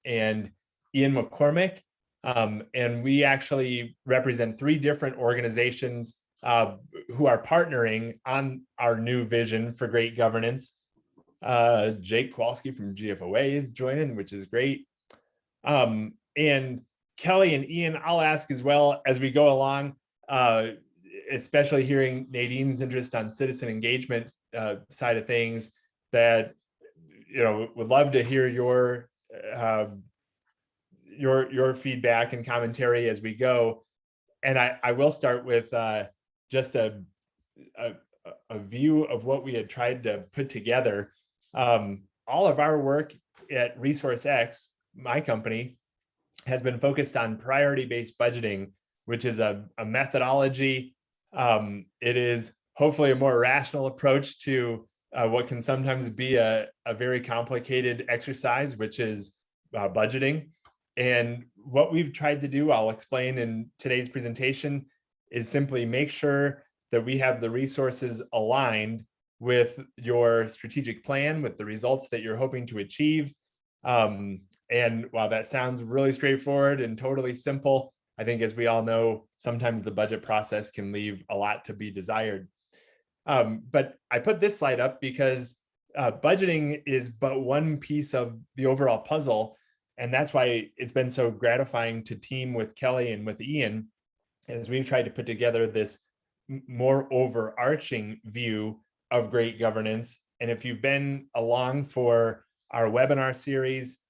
and Ian McCormick. And we actually represent 3 different organizations who are partnering on our new vision for great governance. Jake Kowalski from GFOA is joining, which is great. And Kelly and Ian, I'll ask as well as we go along, especially hearing Nadine's interest on citizen engagement side of things, that would love to hear your feedback and commentary as we go. And I will start with just a view of what we had tried to put together. All of our work at ResourceX, my company, has been focused on priority-based budgeting, which is a methodology. It is hopefully a more rational approach to what can sometimes be a very complicated exercise, which is budgeting. And what we've tried to do, I'll explain in today's presentation, is simply make sure that we have the resources aligned with your strategic plan, with the results that you're hoping to achieve. And while that sounds really straightforward and totally simple, I think, as we all know, sometimes the budget process can leave a lot to be desired. But I put this slide up because budgeting is but one piece of the overall puzzle. And that's why it's been so gratifying to team with Kelly and with Ian, as we've tried to put together this more overarching view of great governance. And if you've been along for our webinar series,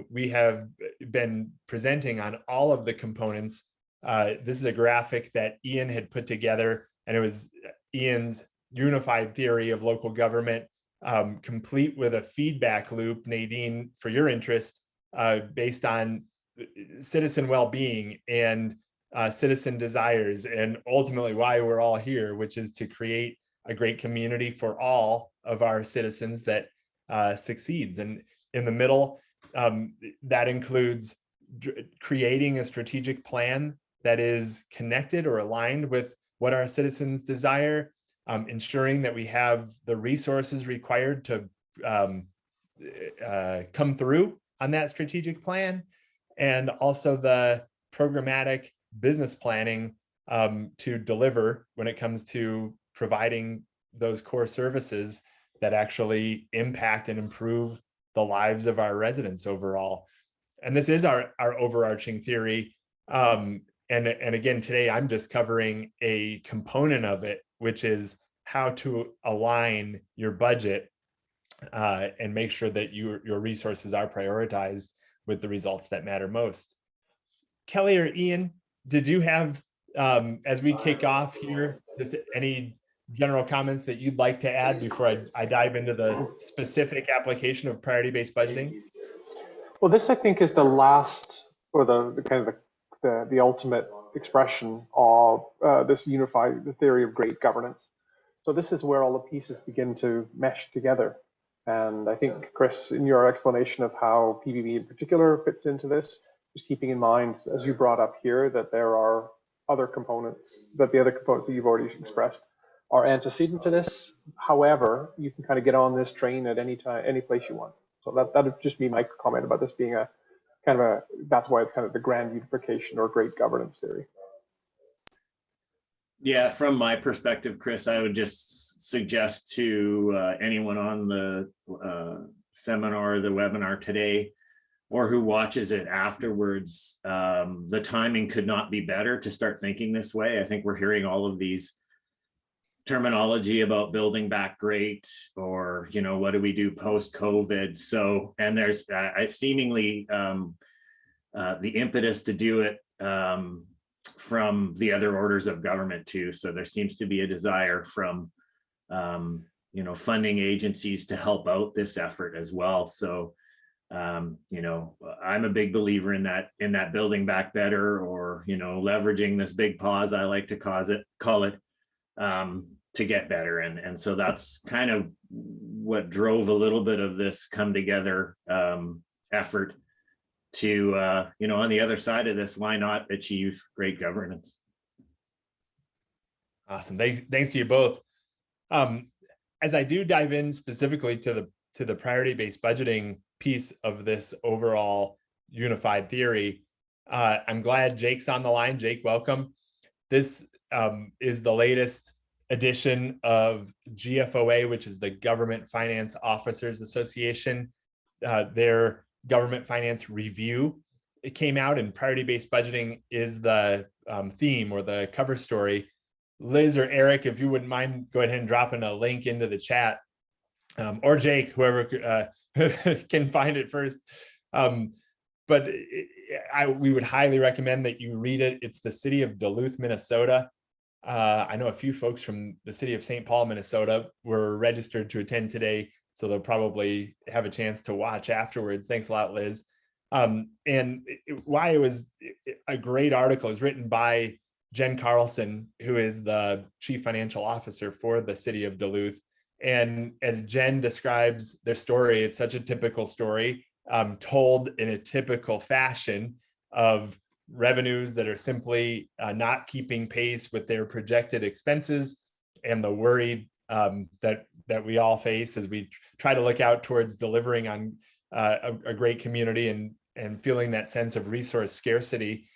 we have been presenting on all of the components. This is a graphic that Ian had put together, and it was Ian's unified theory of local government, complete with a feedback loop, Nadine, for your interest, based on citizen well-being and citizen desires, and ultimately why we're all here, which is to create a great community for all of our citizens that succeeds. And in the middle, that includes creating a strategic plan that is connected or aligned with what our citizens desire, ensuring that we have the resources required to come through on that strategic plan, and also the programmatic business planning to deliver when it comes to providing those core services that actually impact and improve the lives of our residents overall. And this is our overarching theory. And again, today I'm just covering a component of it, which is how to align your budget and make sure that your resources are prioritized with the results that matter most. Kelly or Ian, did you have, as we kick off here, just any general comments that you'd like to add before I dive into the specific application of priority-based budgeting? Well, this, I think, is the last, or the kind of the ultimate expression of this unified theory of great governance. So this is where all the pieces begin to mesh together. And I think, Chris, in your explanation of how PBB in particular fits into this, just keeping in mind, as you brought up here, that there are other components, that the other components that you've already expressed are antecedent to this. However, you can kind of get on this train at any time, any place you want. So that would just be my comment about this being a kind of a, that's why it's kind of the grand unification or great governance theory. Yeah, from my perspective, Chris, I would just suggest to anyone on the seminar, the webinar today, or who watches it afterwards, the timing could not be better to start thinking this way. I think we're hearing all of these terminology about building back great, or, you know, what do we do post-COVID? So, and there's seemingly the impetus to do it from the other orders of government too. So there seems to be a desire from, you know, funding agencies to help out this effort as well. So, you know, I'm a big believer in that building back better, or, you know, leveraging this big pause, I like to call it, to get better. And so that's kind of what drove a little bit of this come together effort to, you know, on the other side of this, why not achieve great governance? Awesome. Thanks to you both. As I do dive in specifically to the priority-based budgeting piece of this overall unified theory. I'm glad Jake's on the line. Jake, welcome. This is the latest edition of GFOA, which is the Government Finance Officers Association. Their government finance review, it came out, and priority-based budgeting is the theme or the cover story. Liz or Eric, if you wouldn't mind, go ahead and dropping a link into the chat, or Jake, whoever can find it first. But we would highly recommend that you read it. It's the city of Duluth, Minnesota. I know a few folks from the city of St. Paul, Minnesota were registered to attend today, so they'll probably have a chance to watch afterwards. Thanks a lot, Liz. And why it was a great article is written by Jen Carlson, who is the Chief Financial Officer for the city of Duluth. And as Jen describes their story, it's such a typical story, told in a typical fashion of revenues that are simply not keeping pace with their projected expenses, and the worry that we all face as we try to look out towards delivering on a great community and feeling that sense of resource scarcity.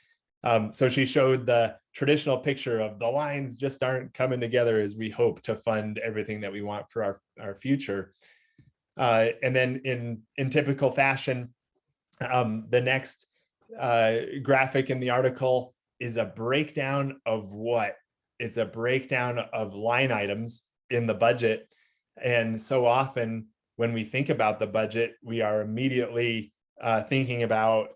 So she showed the traditional picture of the lines just aren't coming together as we hope to fund everything that we want for our future. And then in typical fashion, the next graphic in the article is a breakdown of what? It's a breakdown of line items in the budget. And so often when we think about the budget, we are immediately thinking about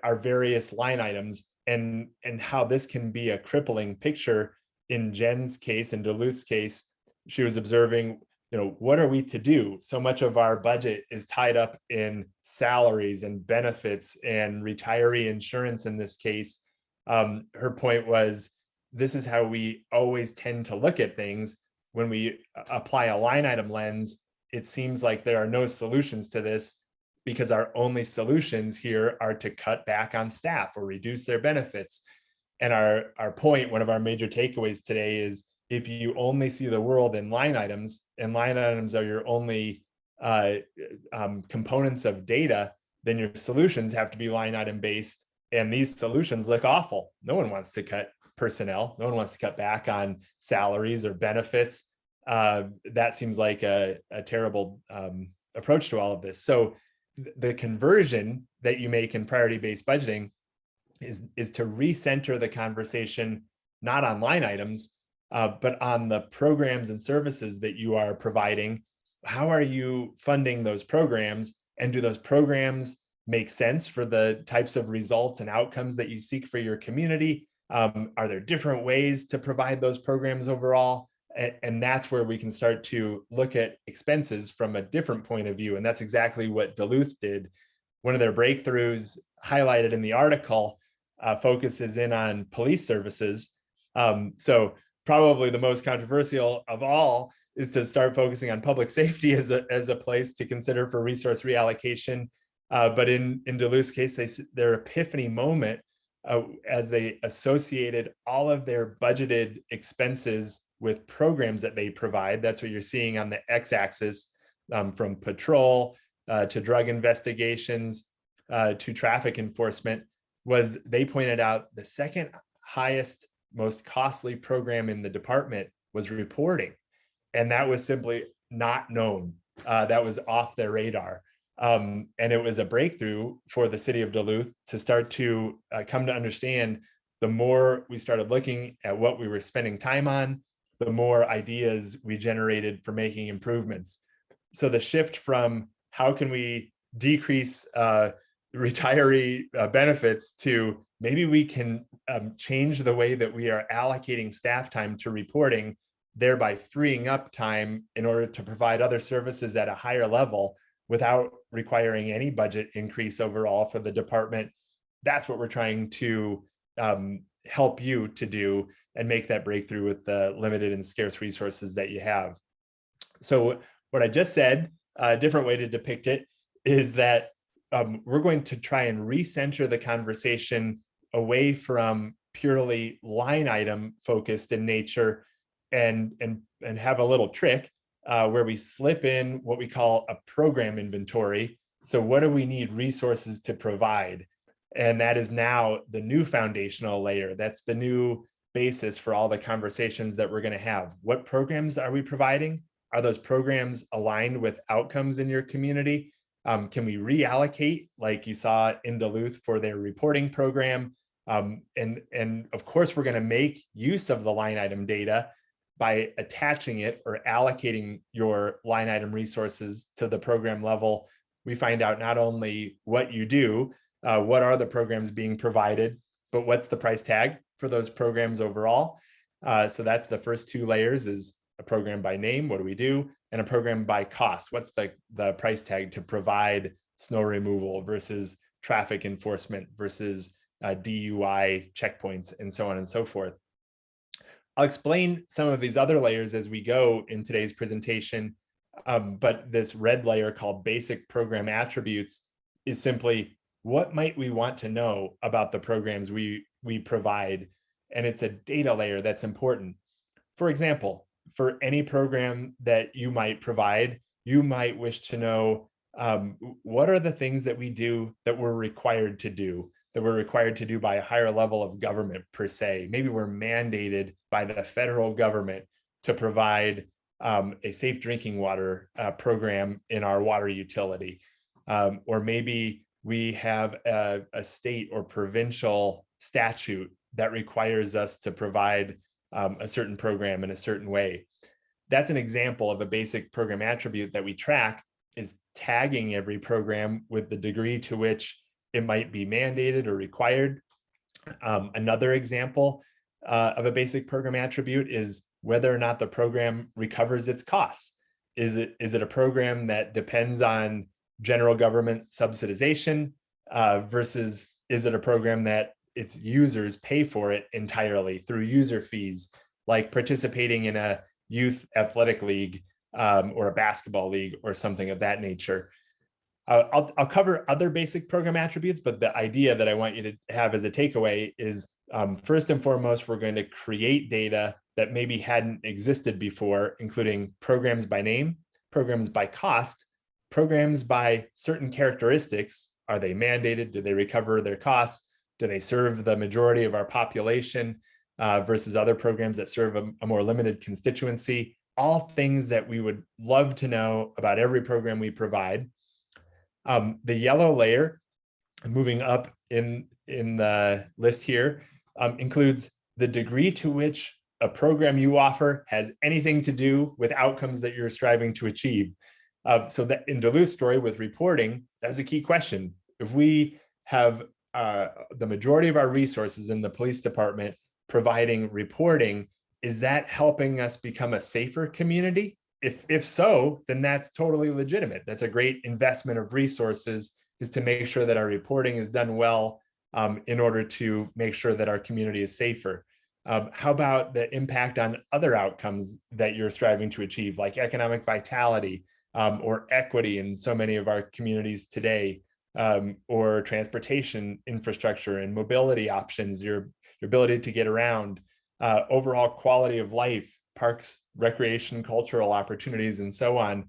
our various line items and how this can be a crippling picture. In Jen's case, in Duluth's case, she was observing, what are we to do? So much of our budget is tied up in salaries and benefits and retiree insurance in this case. Her point was, this is how we always tend to look at things. When we apply a line item lens, it seems like there are no solutions to this, because our only solutions here are to cut back on staff or reduce their benefits. And our point, one of our major takeaways today is, if you only see the world in line items, and line items are your only components of data, then your solutions have to be line item based. And these solutions look awful. No one wants to cut personnel. No one wants to cut back on salaries or benefits. That seems like a terrible approach to all of this. So the conversion that you make in priority-based budgeting is to recenter the conversation, not on line items, but on the programs and services that you are providing. How are you funding those programs? And do those programs make sense for the types of results and outcomes that you seek for your community? Are there different ways to provide those programs overall? And that's where we can start to look at expenses from a different point of view. And that's exactly what Duluth did. One of their breakthroughs highlighted in the article focuses in on police services. So probably the most controversial of all is to start focusing on public safety as a place to consider for resource reallocation. But in Duluth's case, their epiphany moment as they associated all of their budgeted expenses with programs that they provide. That's what you're seeing on the x-axis, from patrol to drug investigations to traffic enforcement. Was they pointed out the second highest, most costly program in the department was reporting. And that was simply not known. That was off their radar. And it was a breakthrough for the city of Duluth to start to come to understand, the more we started looking at what we were spending time on, the more ideas we generated for making improvements. So the shift from how can we decrease retiree benefits to maybe we can change the way that we are allocating staff time to reporting, thereby freeing up time in order to provide other services at a higher level without requiring any budget increase overall for the department. That's what we're trying to help you to do and make that breakthrough with the limited and scarce resources that you have. So what I just said, a different way to depict it is that we're going to try and recenter the conversation away from purely line item focused in nature and have a little trick where we slip in what we call a program inventory. So what do we need resources to provide? And that is now the new foundational layer. That's the new basis for all the conversations that we're going to have. What programs are we providing? Are those programs aligned with outcomes in your community? Can we reallocate, like you saw in Duluth for their reporting program? And of course, we're going to make use of the line item data by attaching it or allocating your line item resources to the program level. We find out not only what you do, what are the programs being provided, but what's the price tag for those programs overall. So that's the first two layers, is a program by name, what do we do, and a program by cost. What's the price tag to provide snow removal versus traffic enforcement versus DUI checkpoints and so on and so forth. I'll explain some of these other layers as we go in today's presentation, but this red layer called basic program attributes is simply what might we want to know about the programs we provide, and it's a data layer that's important. For example, for any program that you might provide, you might wish to know what are the things that we do that we're required to do, that we're required to do by a higher level of government per se. Maybe we're mandated by the federal government to provide a safe drinking water program in our water utility. Or maybe we have a state or provincial statute that requires us to provide a certain program in a certain way. That's an example of a basic program attribute that we track, is tagging every program with the degree to which it might be mandated or required. Another example of a basic program attribute is whether or not the program recovers its costs. Is it a program that depends on general government subsidization versus is it a program that its users pay for it entirely through user fees, like participating in a youth athletic league or a basketball league or something of that nature. I'll cover other basic program attributes, but the idea that I want you to have as a takeaway is first and foremost, we're going to create data that maybe hadn't existed before, including programs by name, programs by cost, programs by certain characteristics. Are they mandated? Do they recover their costs? Do they serve the majority of our population versus other programs that serve a more limited constituency? All things that we would love to know about every program we provide. The yellow layer, moving up in the list here, includes the degree to which a program you offer has anything to do with outcomes that you're striving to achieve. So that in Duluth's story with reporting, that's a key question. If we have the majority of our resources in the police department providing reporting, is that helping us become a safer community? If so, then that's totally legitimate. That's a great investment of resources, is to make sure that our reporting is done well in order to make sure that our community is safer. How about the impact on other outcomes that you're striving to achieve, like economic vitality or equity in so many of our communities today, or transportation infrastructure and mobility options, your ability to get around, overall quality of life, parks, recreation, cultural opportunities, and so on.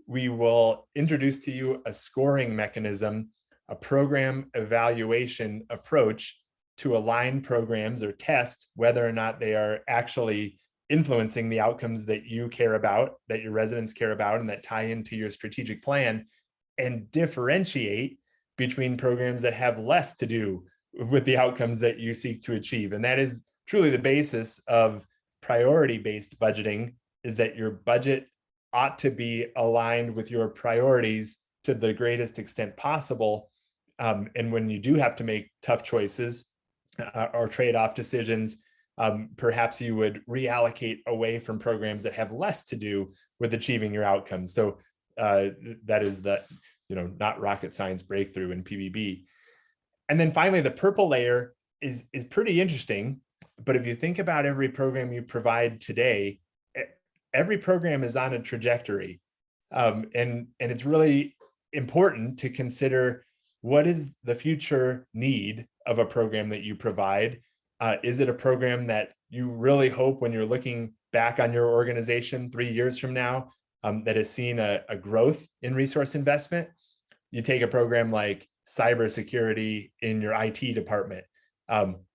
We will introduce to you a scoring mechanism, a program evaluation approach to align programs or test whether or not they are actually influencing the outcomes that you care about, that your residents care about, and that tie into your strategic plan, and differentiate between programs that have less to do with the outcomes that you seek to achieve. And that is truly the basis of priority-based budgeting, is that your budget ought to be aligned with your priorities to the greatest extent possible. And when you do have to make tough choices or trade-off decisions, perhaps you would reallocate away from programs that have less to do with achieving your outcomes. So that is the, not rocket science breakthrough in PBB. And then finally, the purple layer is pretty interesting. But if you think about every program you provide today, every program is on a trajectory. And it's really important to consider, what is the future need of a program that you provide? Is it a program that you really hope, when you're looking back on your organization 3 years from now, that has seen a growth in resource investment? You take a program like cybersecurity in your IT department.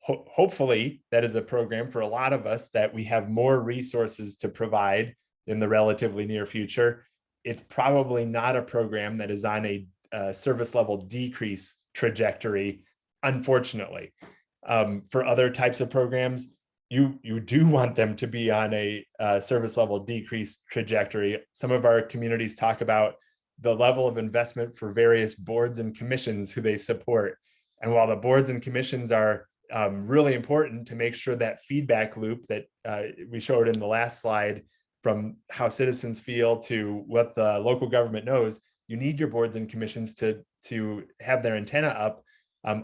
Hopefully that is a program for a lot of us that we have more resources to provide in the relatively near future. It's probably not a program that is on a service level decrease trajectory, unfortunately. For other types of programs, you do want them to be on a service level decrease trajectory. Some of our communities talk about the level of investment for various boards and commissions who they support. And while the boards and commissions are really important to make sure that feedback loop that we showed in the last slide, from how citizens feel to what the local government knows, you need your boards and commissions to have their antenna up.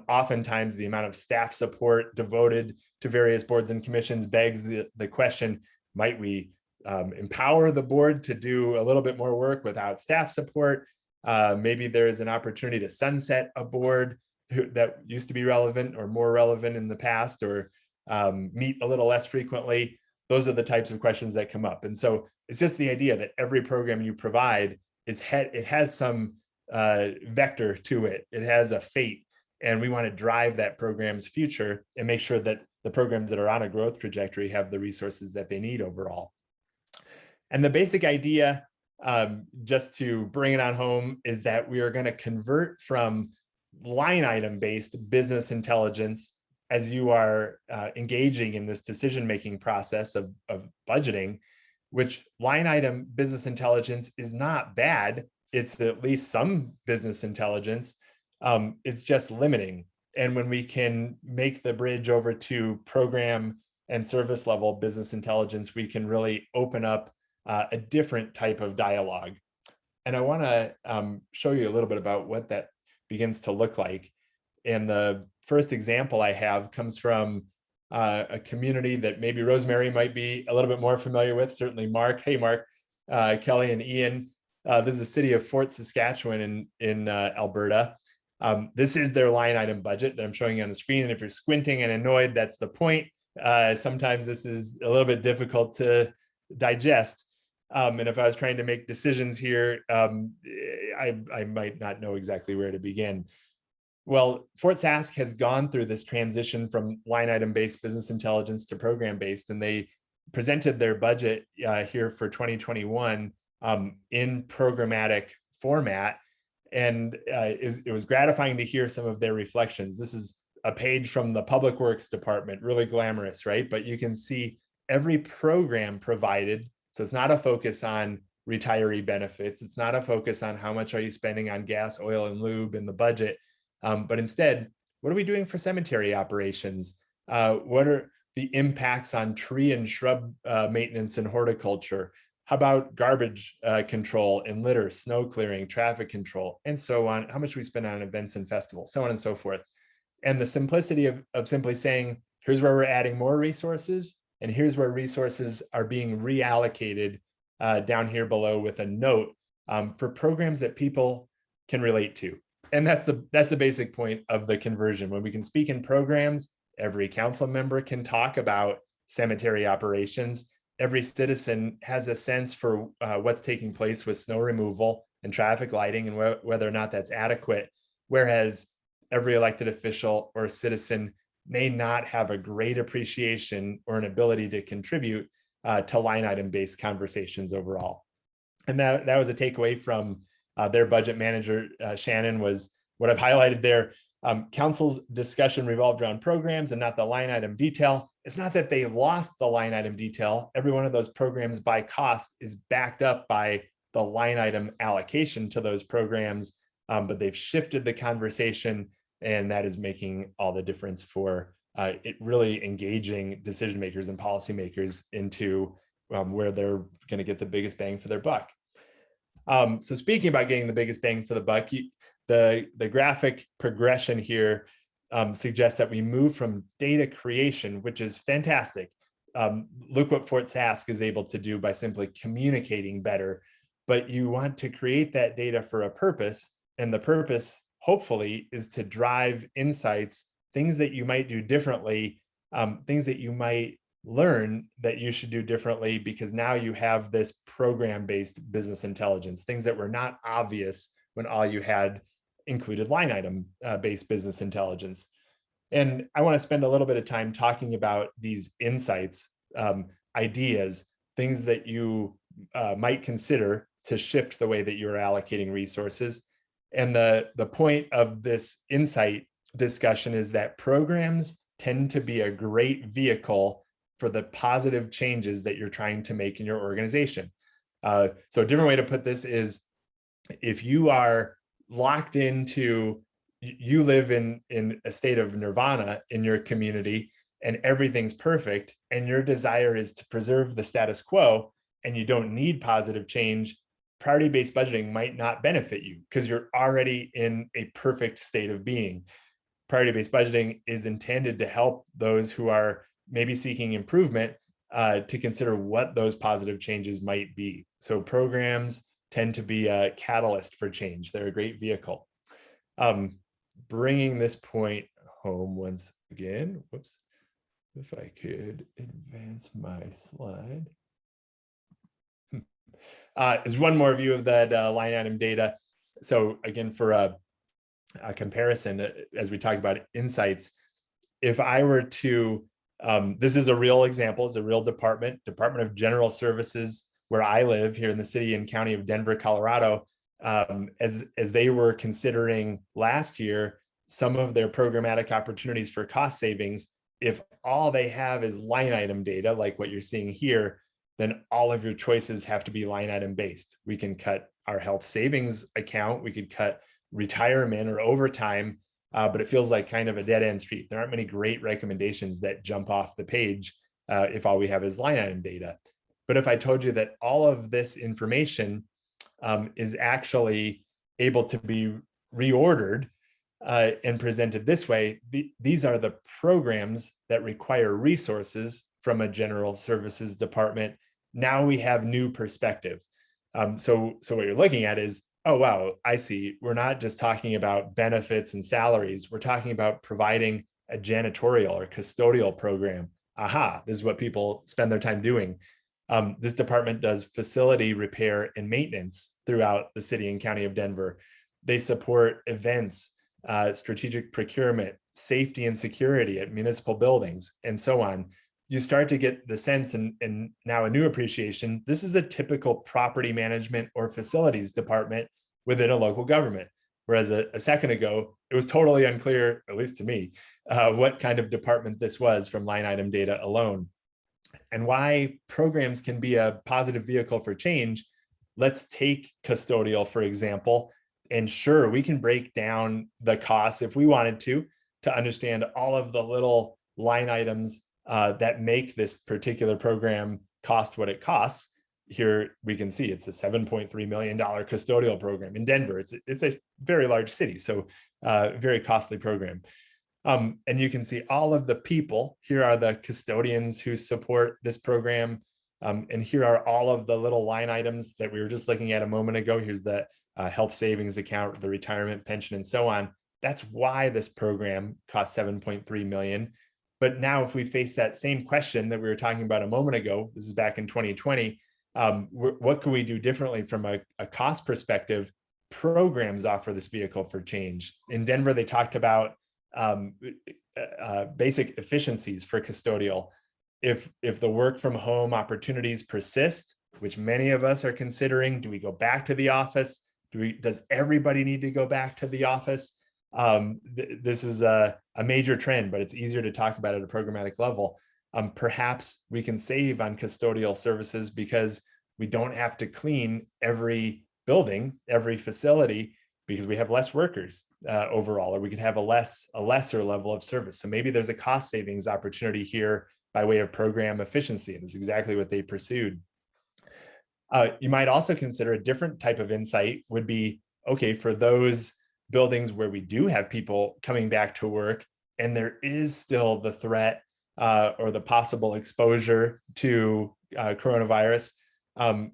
Oftentimes the amount of staff support devoted to various boards and commissions begs the question, might we empower the board to do a little bit more work without staff support? Maybe there is an opportunity to sunset a board that used to be relevant or more relevant in the past, or meet a little less frequently. Those are the types of questions that come up. And so it's just the idea that every program you provide it has some vector to it. It has a fate. And we want to drive that program's future and make sure that the programs that are on a growth trajectory have the resources that they need overall. And the basic idea, just to bring it on home, is that we are going to convert from line item based business intelligence as you are engaging in this decision-making process of budgeting, which line item business intelligence is not bad. It's at least some business intelligence. It's just limiting. And when we can make the bridge over to program and service level business intelligence, we can really open up a different type of dialogue. And I want to show you a little bit about what that begins to look like. And the first example I have comes from a community that maybe Rosemary might be a little bit more familiar with, certainly Mark. Hey, Mark, Kelly and Ian. This is the city of Fort Saskatchewan in Alberta. This is their line item budget that I'm showing you on the screen. And if you're squinting and annoyed, that's the point. Sometimes this is a little bit difficult to digest. And if I was trying to make decisions here, I might not know exactly where to begin. Well, Fort Sask has gone through this transition from line item based business intelligence to program based, and they presented their budget here for 2021 in programmatic format. And it was gratifying to hear some of their reflections. This is a page from the Public Works Department, really glamorous, right? But you can see every program provided. So it's not a focus on retiree benefits. It's not a focus on how much are you spending on gas, oil, and lube in the budget. But instead, what are we doing for cemetery operations? What are the impacts on tree and shrub maintenance and horticulture? How about garbage control and litter, snow clearing, traffic control, and so on? How much we spend on events and festivals, so on and so forth. And the simplicity of simply saying, here's where we're adding more resources, and here's where resources are being reallocated down here below with a note for programs that people can relate to. And that's the basic point of the conversion. When we can speak in programs, every council member can talk about cemetery operations. Every citizen has a sense for what's taking place with snow removal and traffic lighting and whether or not that's adequate. Whereas every elected official or citizen may not have a great appreciation or an ability to contribute to line item based conversations overall. And that was a takeaway from their budget manager, Shannon, was what I've highlighted there. Council's discussion revolved around programs and not the line item detail. It's not that they lost the line item detail. Every one of those programs by cost is backed up by the line item allocation to those programs, but they've shifted the conversation, and that is making all the difference for it really engaging decision makers and policymakers into where they're going to get the biggest bang for their buck. So speaking about getting the biggest bang for the buck, the graphic progression here suggests that we move from data creation, which is fantastic. Look what Fort Sask is able to do by simply communicating better, but you want to create that data for a purpose, and the purpose hopefully is to drive insights, things that you might do differently, things that you might learn that you should do differently, because now you have this program-based business intelligence, things that were not obvious when all you had included line item based business intelligence. And I want to spend a little bit of time talking about these insights, ideas, things that you might consider to shift the way that you're allocating resources. And the point of this insight discussion is that programs tend to be a great vehicle for the positive changes that you're trying to make in your organization. So a different way to put this is, if you are locked into, you live in a state of nirvana in your community and everything's perfect, and your desire is to preserve the status quo and you don't need positive change, priority-based budgeting might not benefit you because you're already in a perfect state of being. Priority-based budgeting is intended to help those who are maybe seeking improvement to consider what those positive changes might be. So programs tend to be a catalyst for change. They're a great vehicle. Bringing this point home once again, whoops, if I could advance my slide. There's one more view of that line item data. So again, for a comparison, as we talk about insights, if I were to, this is a real example, it's a real Department of General Services, where I live here in the city and county of Denver, Colorado, as they were considering last year some of their programmatic opportunities for cost savings. If all they have is line item data, like what you're seeing here, then all of your choices have to be line item based. We can cut our health savings account, we could cut retirement or overtime, but it feels like kind of a dead end street. There aren't many great recommendations that jump off the page if all we have is line item data. But if I told you that all of this information is actually able to be reordered and presented this way, these are the programs that require resources from a general services department. Now we have new perspective. So what you're looking at is, oh, wow, I see. We're not just talking about benefits and salaries. We're talking about providing a janitorial or custodial program. Aha, this is what people spend their time doing. This department does facility repair and maintenance throughout the city and county of Denver. They support events, strategic procurement, safety and security at municipal buildings, and so on. You start to get the sense, and now a new appreciation, this is a typical property management or facilities department within a local government. Whereas a second ago, it was totally unclear, at least to me, what kind of department this was from line item data alone. And why programs can be a positive vehicle for change. Let's take custodial, for example. And sure, we can break down the costs if we wanted to understand all of the little line items that make this particular program cost what it costs. Here we can see it's a $7.3 million custodial program in Denver. It's a very large city, so very costly program. And you can see all of the people. Here are the custodians who support this program. And here are all of the little line items that we were just looking at a moment ago. Here's the health savings account, the retirement pension, and so on. That's why this program costs $7.3 million. But now if we face that same question that we were talking about a moment ago, this is back in 2020, what can we do differently from a cost perspective? Programs offer this vehicle for change. In Denver, they talked about basic efficiencies for custodial. If the work from home opportunities persist, which many of us are considering, do we go back to the office? Does everybody need to go back to the office? This is a major trend, but it's easier to talk about at a programmatic level. Perhaps we can save on custodial services because we don't have to clean every building, every facility, because we have less workers overall, or we could have a lesser level of service. So maybe there's a cost savings opportunity here by way of program efficiency, and it's exactly what they pursued. You might also consider a different type of insight would be, okay, for those buildings where we do have people coming back to work and there is still the threat or the possible exposure to coronavirus,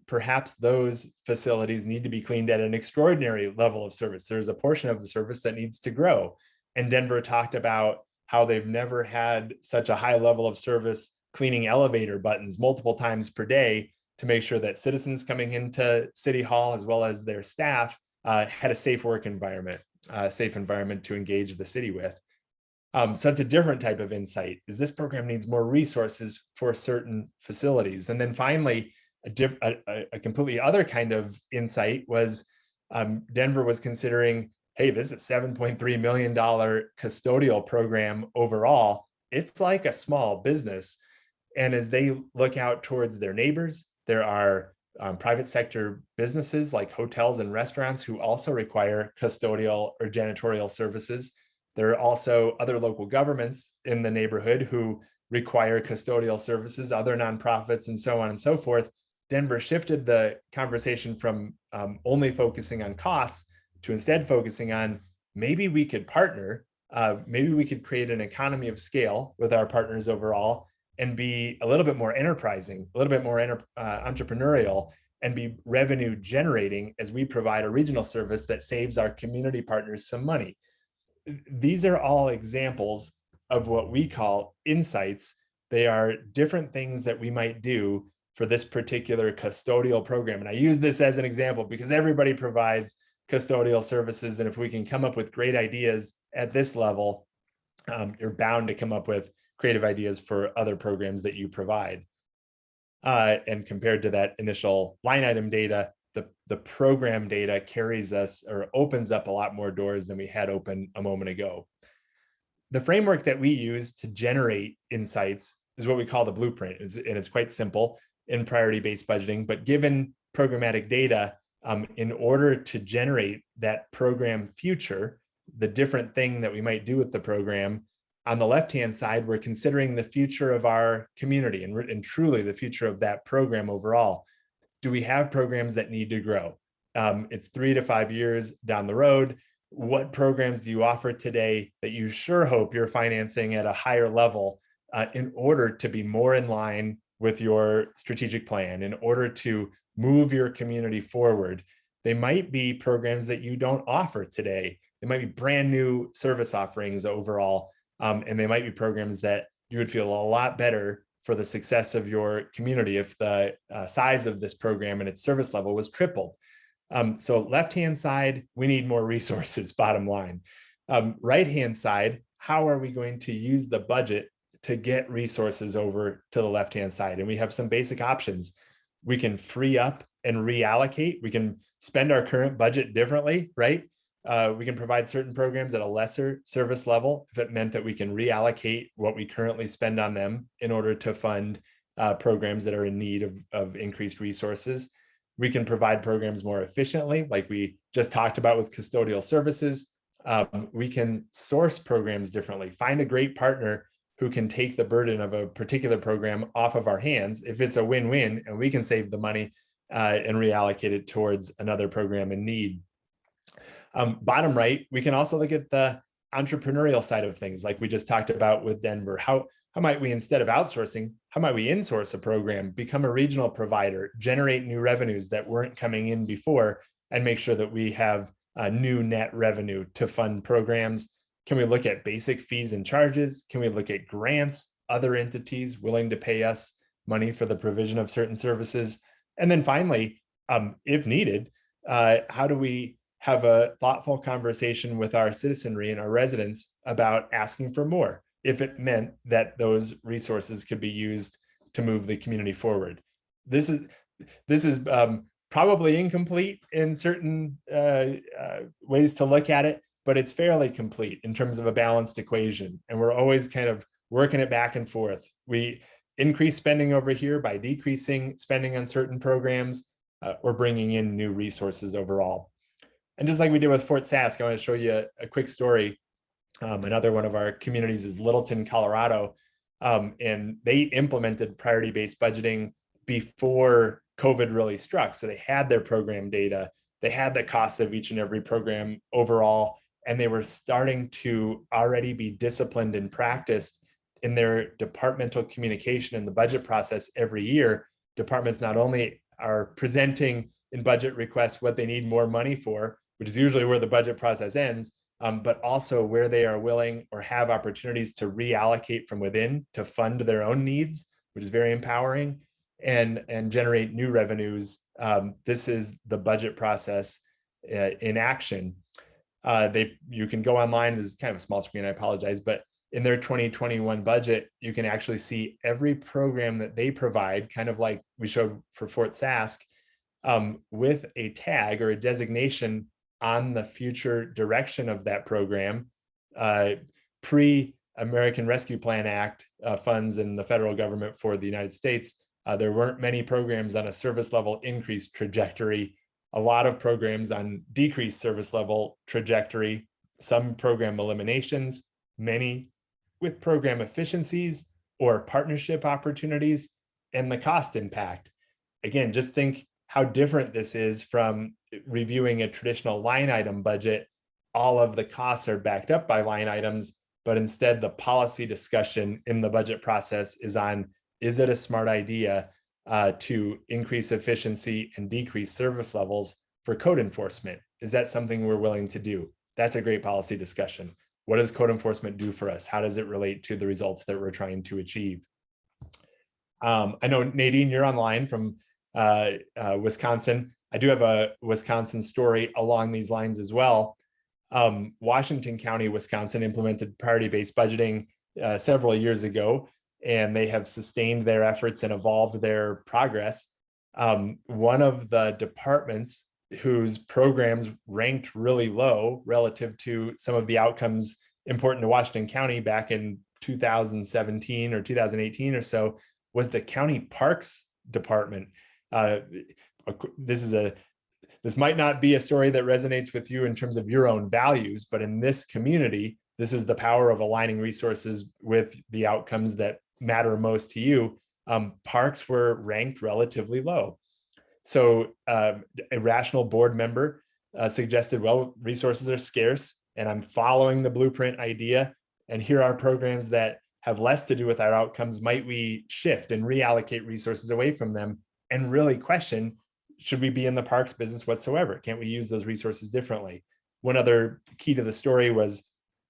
perhaps those facilities need to be cleaned at an extraordinary level of service. There's a portion of the service that needs to grow. And Denver talked about how they've never had such a high level of service cleaning elevator buttons multiple times per day to make sure that citizens coming into City Hall, as well as their staff, had a safe work environment. safe environment to engage the city with. So it's a different type of insight. Is this program needs more resources for certain facilities? And then finally, a completely other kind of insight was Denver was considering, hey, this is $7.3 million custodial program overall. It's like a small business. And as they look out towards their neighbors, there are private sector businesses like hotels and restaurants who also require custodial or janitorial services. There are also other local governments in the neighborhood who require custodial services, other nonprofits, and so on and so forth. Denver shifted the conversation from only focusing on costs to instead focusing on maybe we could partner, maybe we could create an economy of scale with our partners overall and be a little bit more enterprising, a little bit more entrepreneurial, and be revenue generating as we provide a regional service that saves our community partners some money. These are all examples of what we call insights. They are different things that we might do for this particular custodial program. And I use this as an example because everybody provides custodial services. And if we can come up with great ideas at this level, you're bound to come up with creative ideas for other programs that you provide. And compared to that initial line item data, the program data carries us or opens up a lot more doors than we had open a moment ago. The framework that we use to generate insights is what we call the blueprint. And it's quite simple in priority-based budgeting, but given programmatic data, in order to generate that program future, the different thing that we might do with the program, on the left-hand side, we're considering the future of our community and truly the future of that program overall. Do we have programs that need to grow? It's 3 to 5 years down the road. What programs do you offer today that you sure hope you're financing at a higher level in order to be more in line with your strategic plan, in order to move your community forward? They might be programs that you don't offer today. They might be brand new service offerings overall. And they might be programs that you would feel a lot better for the success of your community if the size of this program and its service level was tripled. So left-hand side, we need more resources, bottom line. Right-hand side, how are we going to use the budget to get resources over to the left-hand side? And we have some basic options. We can free up and reallocate. We can spend our current budget differently, right? We can provide certain programs at a lesser service level if it meant that we can reallocate what we currently spend on them in order to fund programs that are in need of increased resources. We can provide programs more efficiently, like we just talked about with custodial services. We can source programs differently, find a great partner who can take the burden of a particular program off of our hands if it's a win-win and we can save the money and reallocate it towards another program in need. Bottom right, we can also look at the entrepreneurial side of things, like we just talked about with Denver. How might we, instead of outsourcing, how might we insource a program, become a regional provider, generate new revenues that weren't coming in before, and make sure that we have new net revenue to fund programs? Can we look at basic fees and charges? Can we look at grants, other entities willing to pay us money for the provision of certain services? And then finally, if needed, how do we have a thoughtful conversation with our citizenry and our residents about asking for more if it meant that those resources could be used to move the community forward? This is probably incomplete in certain ways to look at it, but it's fairly complete in terms of a balanced equation. And we're always kind of working it back and forth. We increase spending over here by decreasing spending on certain programs or bringing in new resources overall. And just like we did with Fort Sask, I want to show you a quick story. Another one of our communities is Littleton, Colorado. And they implemented priority-based budgeting before COVID really struck. So they had their program data, they had the costs of each and every program overall, and they were starting to already be disciplined and practiced in their departmental communication in the budget process every year. Departments not only are presenting in budget requests what they need more money for, which is usually where the budget process ends, but also where they are willing or have opportunities to reallocate from within to fund their own needs, which is very empowering, and generate new revenues. This is the budget process in action. You can go online. This is kind of a small screen, I apologize, but in their 2021 budget, you can actually see every program that they provide, kind of like we showed for Fort Sask, with a tag or a designation on the future direction of that program. Pre-American Rescue Plan Act funds in the federal government for the United States, there weren't many programs on a service level increase trajectory, a lot of programs on decreased service level trajectory, some program eliminations, many with program efficiencies or partnership opportunities, and the cost impact. Again, just think how different this is from reviewing a traditional line item budget. All of the costs are backed up by line items, but instead the policy discussion in the budget process is on, is it a smart idea to increase efficiency and decrease service levels for code enforcement? Is that something we're willing to do? That's a great policy discussion. What does code enforcement do for us? How does it relate to the results that we're trying to achieve? I know, Nadine, you're online from Wisconsin. I do have a Wisconsin story along these lines as well. Washington County, Wisconsin implemented priority-based budgeting several years ago, and they have sustained their efforts and evolved their progress. One of the departments whose programs ranked really low relative to some of the outcomes important to Washington County back in 2017 or 2018 or so was the county parks department. This might not be a story that resonates with you in terms of your own values, but in this community, this is the power of aligning resources with the outcomes that matter most to you. Parks were ranked relatively low. So a rational board member suggested, well, resources are scarce, and I'm following the blueprint idea, and here are programs that have less to do with our outcomes. Might we shift and reallocate resources away from them and really question, should we be in the parks business whatsoever? Can't we use those resources differently? One other key to the story was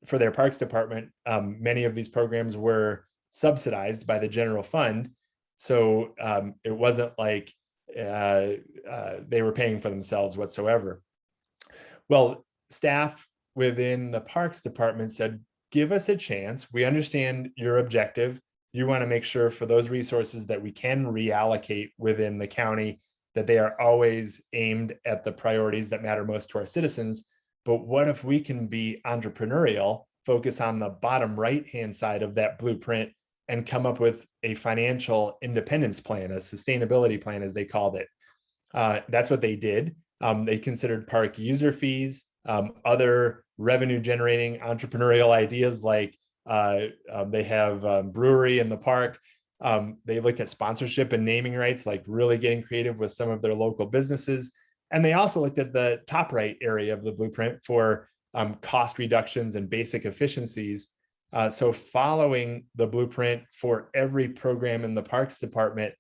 for their parks department, many of these programs were subsidized by the general fund. So it wasn't like they were paying for themselves whatsoever. Well, staff within the parks department said, give us a chance. We understand your objective. You want to make sure for those resources that we can reallocate within the county, that they are always aimed at the priorities that matter most to our citizens. But what if we can be entrepreneurial, focus on the bottom right-hand side of that blueprint, and come up with a financial independence plan, a sustainability plan, as they called it. That's what they did. They considered park user fees, other revenue generating entrepreneurial ideas like they have brewery in the park. They looked at sponsorship and naming rights, like really getting creative with some of their local businesses. And they also looked at the top right area of the blueprint for cost reductions and basic efficiencies. So following the blueprint for every program in the Parks Department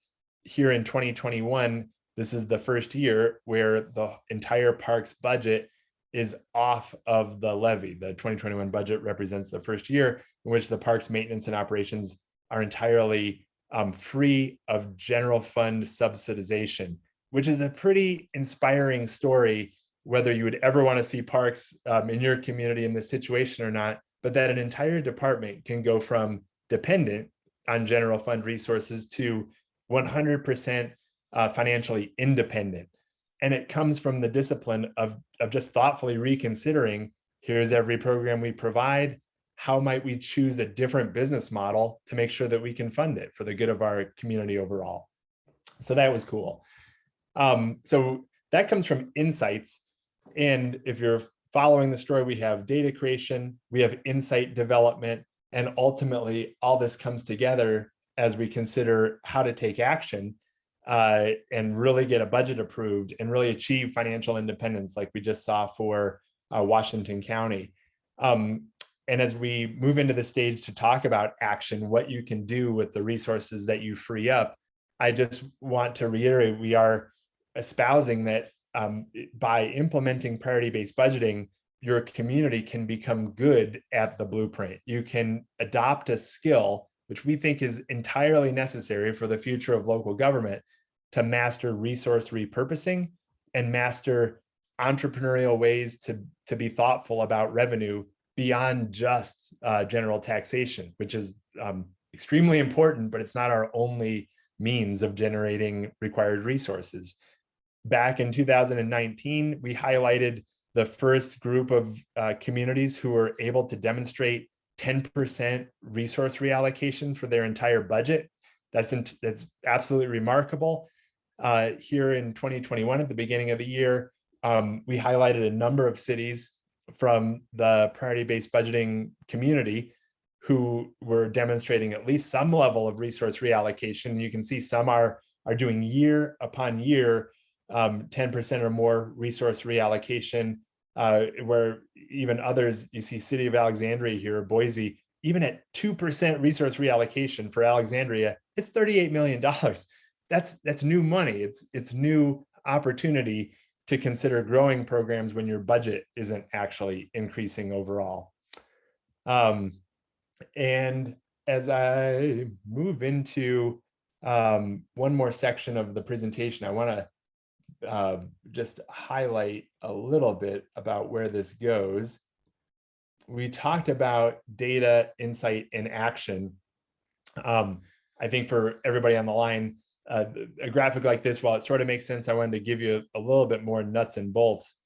here in 2021, this is the first year where the entire parks budget is off of the levy. The 2021 budget represents the first year in which the parks maintenance and operations are entirely free of general fund subsidization, which is a pretty inspiring story, whether you would ever want to see parks in your community in this situation or not, but that an entire department can go from dependent on general fund resources to 100% financially independent. And it comes from the discipline of just thoughtfully reconsidering, here's every program we provide, how might we choose a different business model to make sure that we can fund it for the good of our community overall. So that was cool. So that comes from insights. And if you're following the story, we have data creation, we have insight development, and ultimately all this comes together as we consider how to take action and really get a budget approved and really achieve financial independence like we just saw for Washington County. And as we move into the stage to talk about action, what you can do with the resources that you free up, I just want to reiterate, we are espousing that by implementing priority-based budgeting, your community can become good at the blueprint. You can adopt a skill, which we think is entirely necessary for the future of local government, to master resource repurposing and master entrepreneurial ways to be thoughtful about revenue beyond just general taxation, which is extremely important, but it's not our only means of generating required resources. Back in 2019, we highlighted the first group of communities who were able to demonstrate 10% resource reallocation for their entire budget. That's absolutely remarkable. Here in 2021, at the beginning of the year, we highlighted a number of cities from the priority-based budgeting community who were demonstrating at least some level of resource reallocation. You can see some are doing year upon year 10% or more resource reallocation, where even others, you see City of Alexandria here, Boise, even at 2% resource reallocation for Alexandria, it's $38 million. That's new money. It's new opportunity to consider growing programs when your budget isn't actually increasing overall. And as I move into one more section of the presentation, I want to just highlight a little bit about where this goes. We talked about data, insight, and action. I think for everybody on the line, a graphic like this, while it sort of makes sense, I wanted to give you a little bit more nuts and bolts.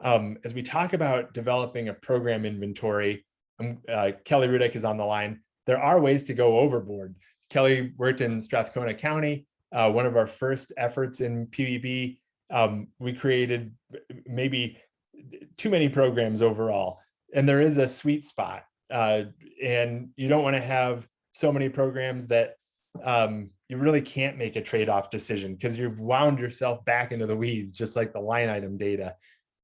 As we talk about developing a program inventory, Kelly Rudick is on the line. There are ways to go overboard. Kelly worked in Strathcona County. One of our first efforts in PBB, we created maybe too many programs overall. And there is a sweet spot. And you don't want to have so many programs that you really can't make a trade-off decision because you've wound yourself back into the weeds, just like the line item data.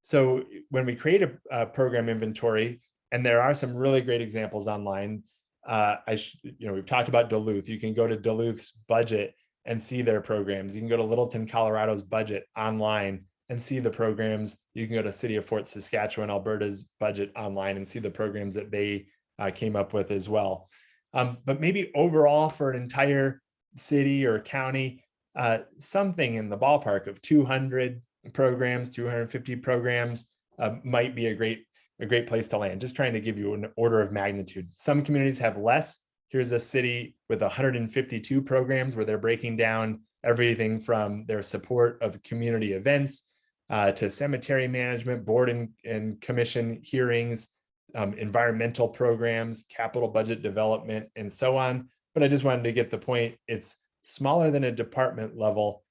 So when we create a program inventory, and there are some really great examples online, we've talked about Duluth. You can go to Duluth's budget and see their programs. You can go to Littleton, Colorado's budget online and see the programs. You can go to City of Fort Saskatchewan, Alberta's budget online and see the programs that they came up with as well. But maybe overall for an entire city or county, something in the ballpark of 200 programs, 250 programs might be a great place to land. Just trying to give you an order of magnitude. Some communities have less. Here's a city with 152 programs where they're breaking down everything from their support of community events to cemetery management, board and commission hearings, environmental programs, capital budget development, and so on. But I just wanted to get the point. It's smaller than a department level,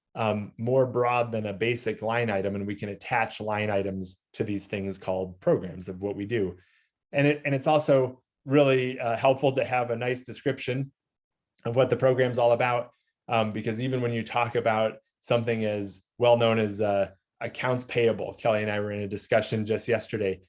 more broad than a basic line item, and we can attach line items to these things called programs of what we do. And it's also really helpful to have a nice description of what the program's all about, because even when you talk about something as well known as accounts payable, Kelly and I were in a discussion just yesterday.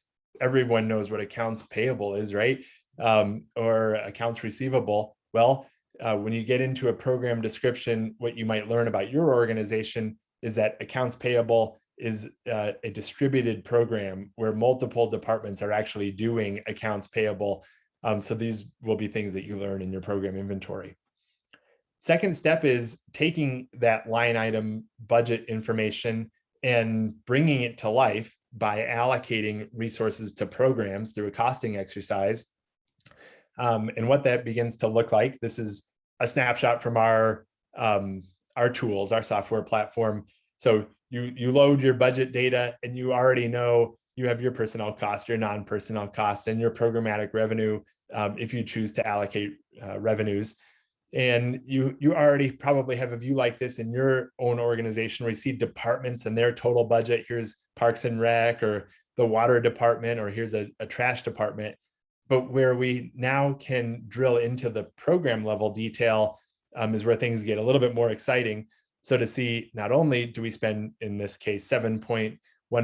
Everyone knows what accounts payable is, right? Or accounts receivable. Well, when you get into a program description, what you might learn about your organization is that accounts payable is a distributed program where multiple departments are actually doing accounts payable. So these will be things that you learn in your program inventory. Second step is taking that line item budget information and bringing it to life by allocating resources to programs through a costing exercise. And what that begins to look like, this is a snapshot from our tools, our software platform. So you load your budget data and you already know you have your personnel costs, your non-personnel costs, and your programmatic revenue if you choose to allocate revenues. And you already probably have a view like this in your own organization where you see departments and their total budget. Here's Parks and Rec or the water department, or here's a trash department. But where we now can drill into the program level detail is where things get a little bit more exciting. So to see not only do we spend, in this case, $7.1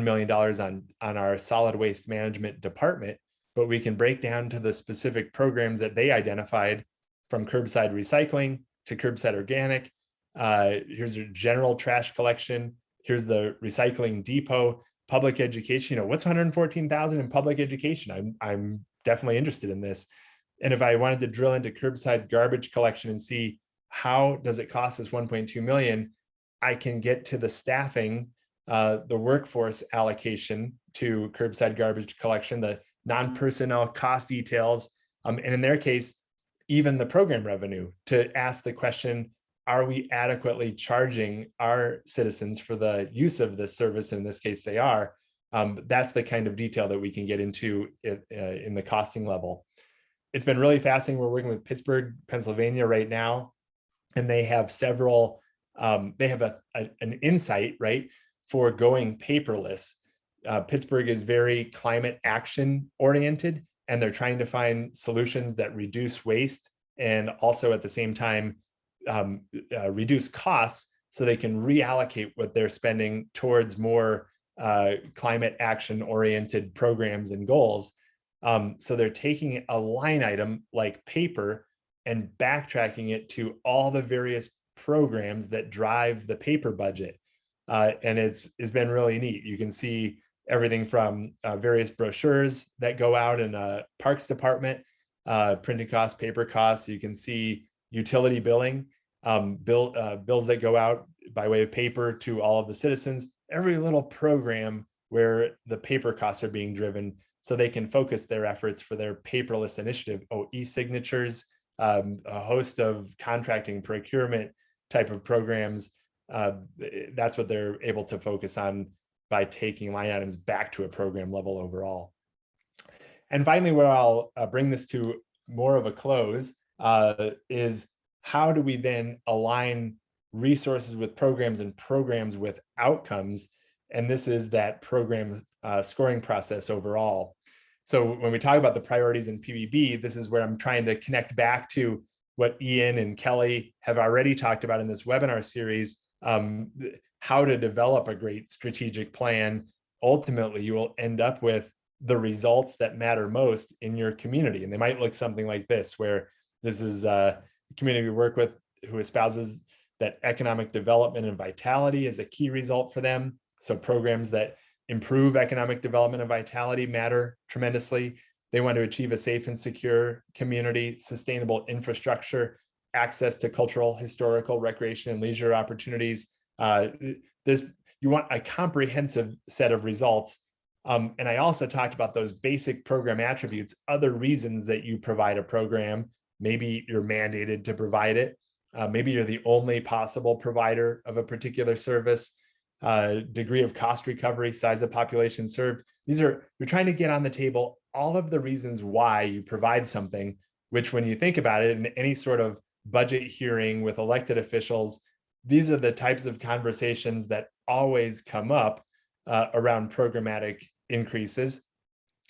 million on our solid waste management department, but we can break down to the specific programs that they identified, from curbside recycling to curbside organic. Here's your general trash collection. Here's the recycling depot, public education. What's 114,000 in public education? I'm definitely interested in this. And if I wanted to drill into curbside garbage collection and see how does it cost us 1.2 million, I can get to the staffing the workforce allocation to curbside garbage collection, the non-personnel cost details, and in their case, even the program revenue, to ask the question, are we adequately charging our citizens for the use of this service? And in this case, they are. That's the kind of detail that we can get into in the costing level. It's been really fascinating. We're working with Pittsburgh, Pennsylvania right now, and they have several, they have an insight, right, for going paperless. Pittsburgh is very climate action oriented, and they're trying to find solutions that reduce waste and also at the same time reduce costs so they can reallocate what they're spending towards more climate action oriented programs and goals. So they're taking a line item like paper and backtracking it to all the various programs that drive the paper budget. And it's been really neat. You can see everything from various brochures that go out in a parks department, printing costs, paper costs. You can see utility billing, bills that go out by way of paper to all of the citizens, every little program where the paper costs are being driven so they can focus their efforts for their paperless initiative. Oh, e-signatures, a host of contracting, procurement type of programs. That's what they're able to focus on by taking line items back to a program level overall. And finally, where I'll bring this to more of a close is how do we then align resources with programs and programs with outcomes? And this is that program scoring process overall. So when we talk about the priorities in PBB, this is where I'm trying to connect back to what Ian and Kelly have already talked about in this webinar series, how to develop a great strategic plan. Ultimately, you will end up with the results that matter most in your community. And they might look something like this, where this is a community we work with who espouses that economic development and vitality is a key result for them. So programs that improve economic development and vitality matter tremendously. They want to achieve a safe and secure community, sustainable infrastructure, access to cultural, historical, recreation, and leisure opportunities. You want a comprehensive set of results. And I also talked about those basic program attributes, other reasons that you provide a program. Maybe you're mandated to provide it. Maybe you're the only possible provider of a particular service. Degree of cost recovery, size of population served. You're trying to get on the table all of the reasons why you provide something, which when you think about it in any sort of budget hearing with elected officials, these are the types of conversations that always come up around programmatic increases.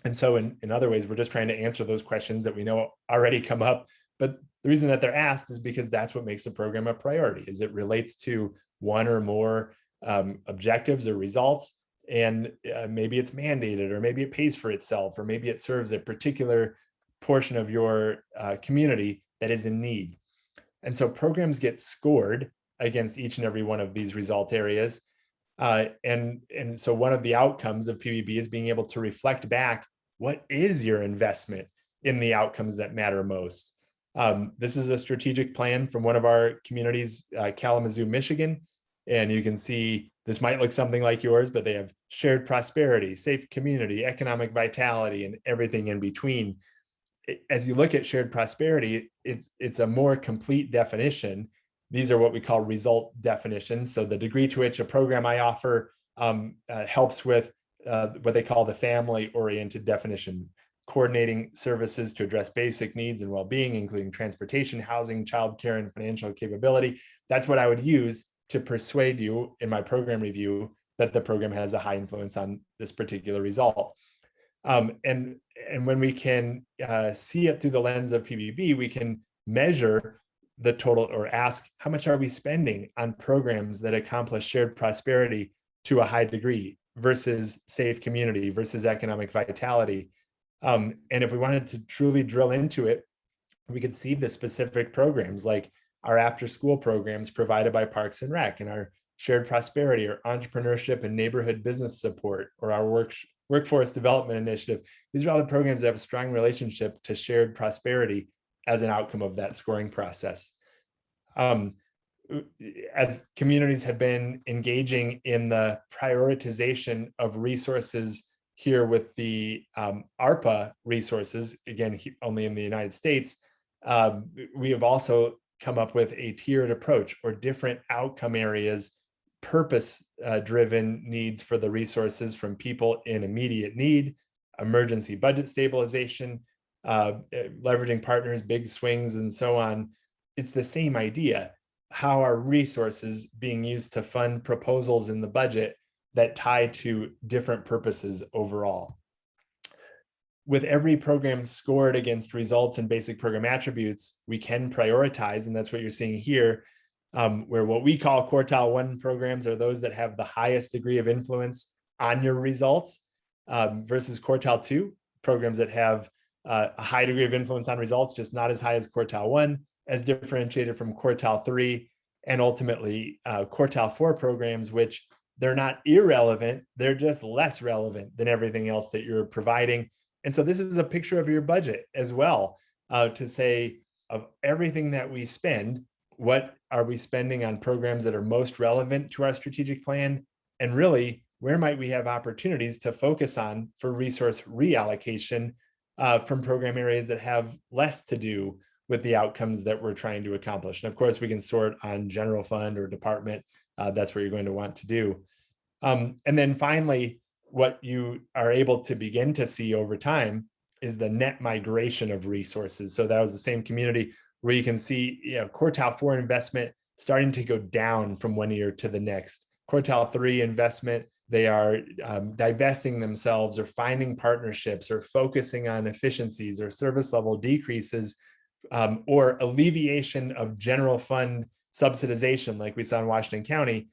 And so in other ways, we're just trying to answer those questions that we know already come up. But the reason that they're asked is because that's what makes a program a priority, is it relates to one or more objectives or results. And maybe it's mandated, or maybe it pays for itself, or maybe it serves a particular portion of your community that is in need. And so programs get scored against each and every one of these result areas. And so one of the outcomes of PBB is being able to reflect back, what is your investment in the outcomes that matter most? This is a strategic plan from one of our communities, Kalamazoo, Michigan. And you can see this might look something like yours, but they have shared prosperity, safe community, economic vitality, and everything in between. As you look at shared prosperity, it's a more complete definition. These are what we call result definitions. So the degree to which a program I offer helps with what they call the family-oriented definition, coordinating services to address basic needs and well-being, including transportation, housing, childcare, and financial capability. That's what I would use to persuade you in my program review that the program has a high influence on this particular result. And when we can see it through the lens of PBB, we can measure the total, or ask, how much are we spending on programs that accomplish shared prosperity to a high degree versus safe community versus economic vitality? And if we wanted to truly drill into it, we could see the specific programs like our after-school programs provided by Parks and Rec, and our shared prosperity or entrepreneurship and neighborhood business support, or our workforce development initiative. These are all the programs that have a strong relationship to shared prosperity as an outcome of that scoring process. as communities have been engaging in the prioritization of resources here with the ARPA resources, again, only in the United States, we have also come up with a tiered approach or different outcome areas, purpose-driven needs for the resources from people in immediate need, emergency budget stabilization, leveraging partners, big swings, and so on. It's the same idea. How are resources being used to fund proposals in the budget that tie to different purposes overall? With every program scored against results and basic program attributes, we can prioritize, and that's what you're seeing here, where what we call quartile 1 programs are those that have the highest degree of influence on your results, versus quartile 2 programs that have a high degree of influence on results, just not as high as quartile 1, as differentiated from quartile 3, and ultimately quartile 4 programs, which they're not irrelevant, they're just less relevant than everything else that you're providing. And so this is a picture of your budget as well, to say of everything that we spend, what are we spending on programs that are most relevant to our strategic plan? And really, where might we have opportunities to focus on for resource reallocation from program areas that have less to do with the outcomes that we're trying to accomplish? And of course, we can sort on general fund or department. That's what you're going to want to do. And then finally, what you are able to begin to see over time is the net migration of resources. So that was the same community where you can see, quartile 4 investment starting to go down from one year to the next. Quartile 3 investment, they are divesting themselves or finding partnerships or focusing on efficiencies or service level decreases, or alleviation of general fund subsidization, like we saw in Washington County,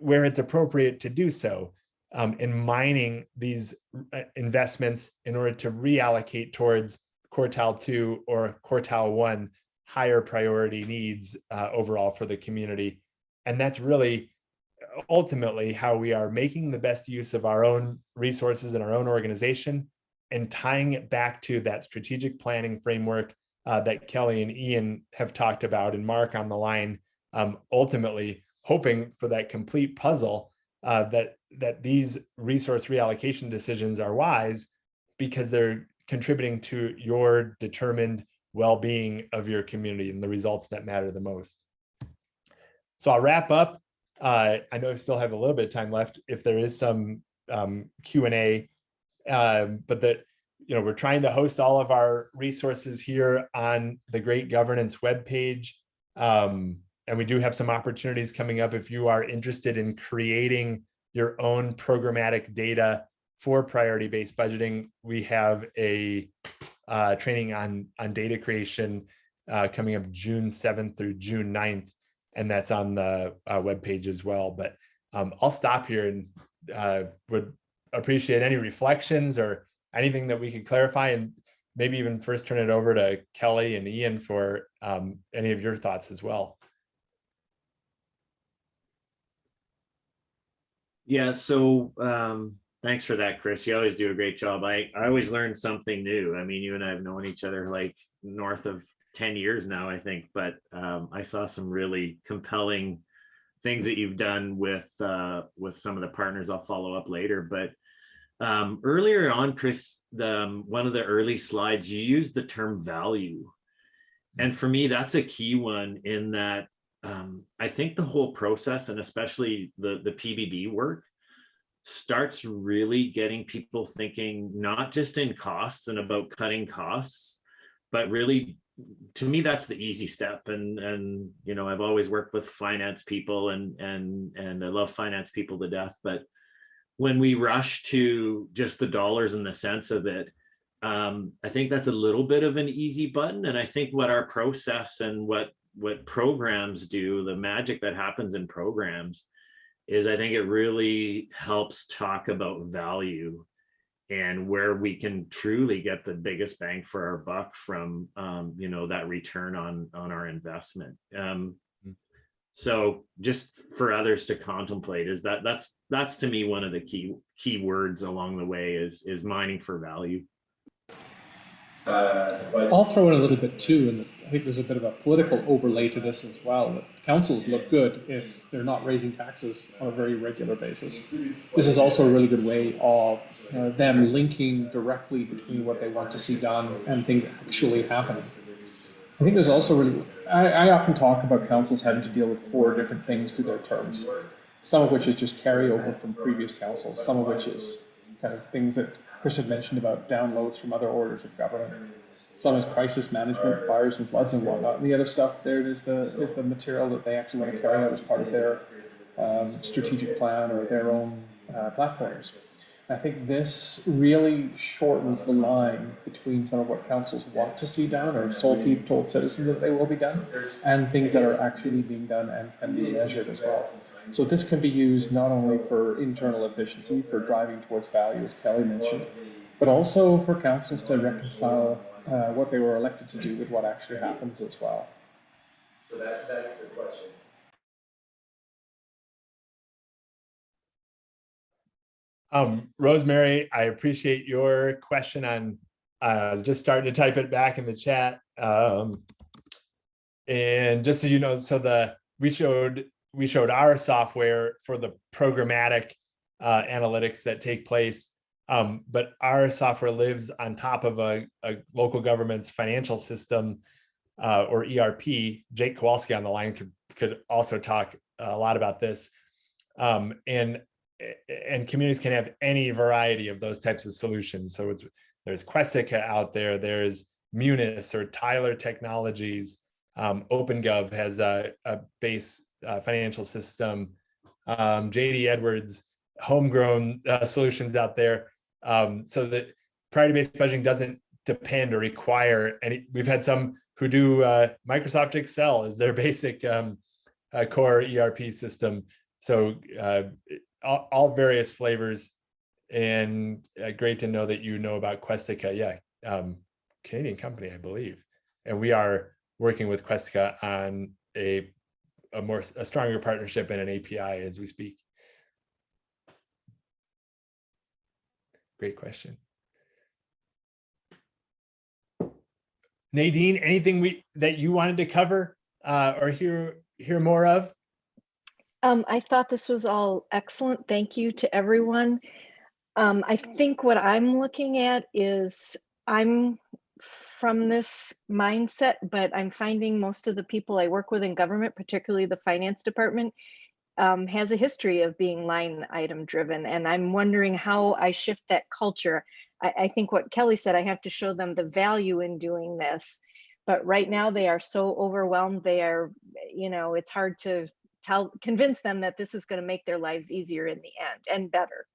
where it's appropriate to do so, in mining these investments in order to reallocate towards quartile 2 or quartile 1 higher priority needs overall for the community. And that's really ultimately how we are making the best use of our own resources in our own organization and tying it back to that strategic planning framework that Kelly and Ian have talked about, and Mark on the line, ultimately hoping for that complete puzzle, that these resource reallocation decisions are wise because they're contributing to your determined well-being of your community and the results that matter the most. So I'll wrap up. I know I still have a little bit of time left if there is some Q&A, but we're trying to host all of our resources here on the Great Governance webpage. And we do have some opportunities coming up if you are interested in creating your own programmatic data for priority-based budgeting. We have a training on data creation coming up June 7th through June 9th, and that's on the webpage as well. But I'll stop here and would appreciate any reflections or anything that we could clarify, and maybe even first turn it over to Kelly and Ian for any of your thoughts as well. Yeah, so thanks for that, Chris. You always do a great job. I always learn something new. I mean, you and I have known each other like north of 10 years now, I think, but I saw some really compelling things that you've done with some of the partners. I'll follow up later, but earlier on, Chris, one of the early slides, you used the term value. And for me, that's a key one in that I think the whole process, and especially the PBB work, starts really getting people thinking not just in costs and about cutting costs, but really, to me, that's the easy step. And I've always worked with finance people, and I love finance people to death. But when we rush to just the dollars and the cents of it, I think that's a little bit of an easy button. And I think what our process and what programs do, the magic that happens in programs, is I think it really helps talk about value and where we can truly get the biggest bang for our buck from that return on our investment. So just for others to contemplate is that's to me one of the key words along the way is mining for value. I'll throw in a little bit too, and I think there's a bit of a political overlay to this as well. That councils look good if they're not raising taxes on a very regular basis. This is also a really good way of them linking directly between what they want to see done and things actually happening. I think there's also really, I often talk about councils having to deal with 4 different things through their terms, some of which is just carryover from previous councils, some of which is kind of things that Chris had mentioned about downloads from other orders of government. Some is crisis management, fires and floods and whatnot. And the other stuff there is the material that they actually want to carry out as part of their strategic plan or their own platforms. I think this really shortens the line between some of what councils want to see done or told citizens that they will be done and things that are actually being done and can be measured as well. So this can be used not only for internal efficiency, for driving towards value, as Kelly mentioned, but also for councils to reconcile what they were elected to do with what actually happens as well. So that's the question. Rosemary, I appreciate your question on, I was just starting to type it back in the chat. And just so you know, so we showed our software for the programmatic analytics that take place, but our software lives on top of a local government's financial system or ERP. Jake Kowalski on the line could also talk a lot about this. And communities can have any variety of those types of solutions. So there's Questica out there, there's Munis or Tyler Technologies, OpenGov has a base financial system, JD Edwards, homegrown solutions out there. So that priority-based budgeting doesn't depend or require any. We've had some who do Microsoft Excel as their basic core ERP system. So all various flavors, and great to know that you know about Questica. Yeah, Canadian company, I believe, and we are working with Questica on a stronger partnership and an API as we speak. Great question. Nadine, anything that you wanted to cover or hear more of? I thought this was all excellent. Thank you to everyone. I think what I'm looking at is I'm from this mindset, but I'm finding most of the people I work with in government, particularly the finance department, has a history of being line item driven. And I'm wondering how I shift that culture. I think what Kelly said, I have to show them the value in doing this. But right now they are so overwhelmed. They are, it's hard to convince them that this is going to make their lives easier in the end and better.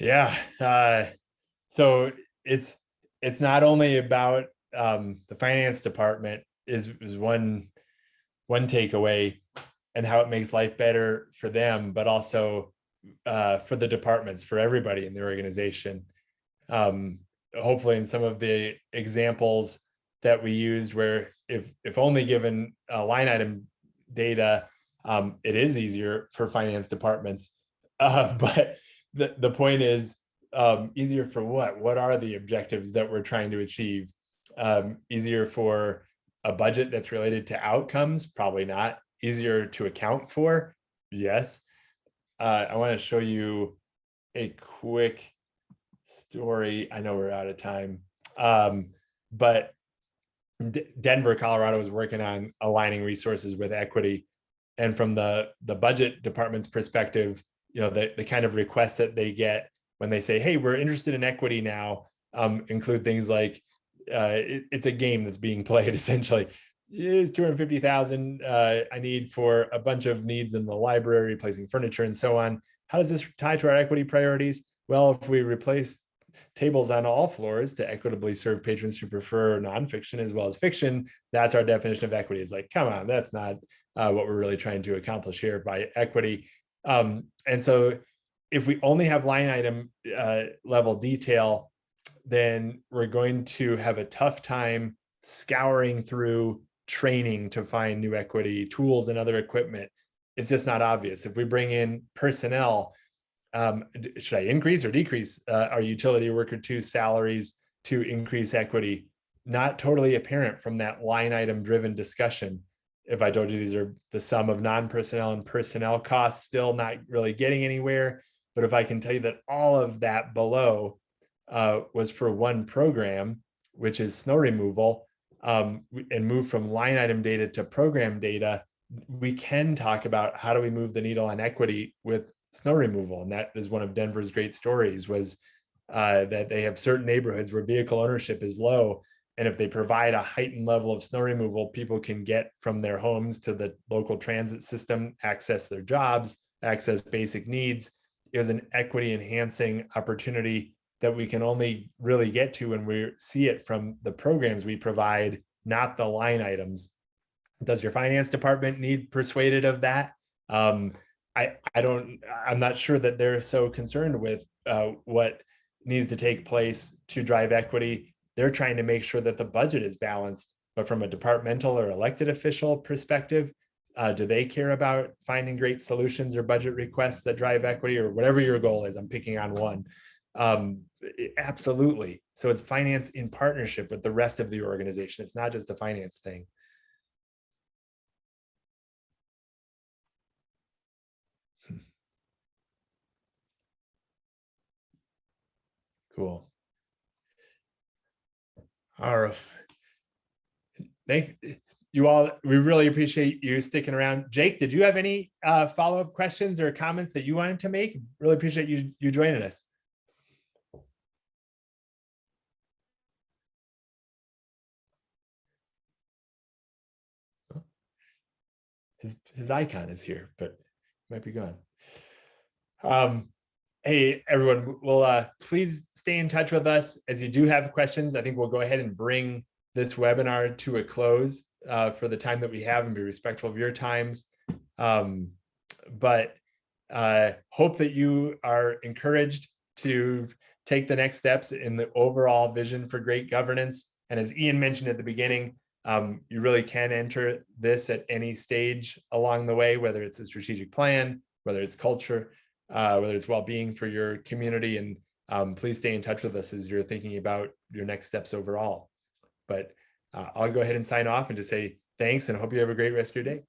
Yeah. So it's not only about the finance department is one takeaway and how it makes life better for them, but also for the departments, for everybody in the organization. Hopefully in some of the examples that we used where if only given line item data, it is easier for finance departments. But the point is easier for what? What are the objectives that we're trying to achieve? Easier for a budget that's related to outcomes? Probably not. Easier to account for? Yes. I want to show you a quick story. I know we're out of time, but Denver, Colorado is working on aligning resources with equity. And from the budget department's perspective, the kind of requests that they get when they say, hey, we're interested in equity now, include things like, it's a game that's being played essentially. Here's $250,000 I need for a bunch of needs in the library, replacing furniture and so on. How does this tie to our equity priorities? Well, if we replace tables on all floors to equitably serve patrons who prefer nonfiction as well as fiction, that's our definition of equity. It's like, come on, that's not what we're really trying to accomplish here by equity. And so if we only have line item level detail, then we're going to have a tough time scouring through training to find new equity tools and other equipment. It's just not obvious. If we bring in personnel, should I increase or decrease our utility worker 2 salaries to increase equity? Not totally apparent from that line item driven discussion. If I told you these are the sum of non-personnel and personnel costs, still not really getting anywhere. But if I can tell you that all of that below was for one program, which is snow removal, and move from line item data to program data, we can talk about how do we move the needle on equity with snow removal. And that is one of Denver's great stories, was that they have certain neighborhoods where vehicle ownership is low. And if they provide a heightened level of snow removal, people can get from their homes to the local transit system, access their jobs, access basic needs. It was an equity enhancing opportunity that we can only really get to when we see it from the programs we provide, not the line items. Does your finance department need persuaded of that? I'm not sure that they're so concerned with what needs to take place to drive equity. They're trying to make sure that the budget is balanced, but from a departmental or elected official perspective, do they care about finding great solutions or budget requests that drive equity, or whatever your goal is? I'm picking on one. Absolutely. So it's finance in partnership with the rest of the organization. It's not just a finance thing. Cool. All right. Thanks you all. We really appreciate you sticking around. Jake, did you have any follow-up questions or comments that you wanted to make? Really appreciate you joining us. His icon is here, but might be gone. Hey, everyone, well, please stay in touch with us as you do have questions. I think we'll go ahead and bring this webinar to a close for the time that we have and be respectful of your times. But hope that you are encouraged to take the next steps in the overall vision for great governance. And as Ian mentioned at the beginning, you really can enter this at any stage along the way, whether it's a strategic plan, whether it's culture, whether it's well-being for your community. And please stay in touch with us as you're thinking about your next steps overall. But I'll go ahead and sign off and just say thanks and hope you have a great rest of your day.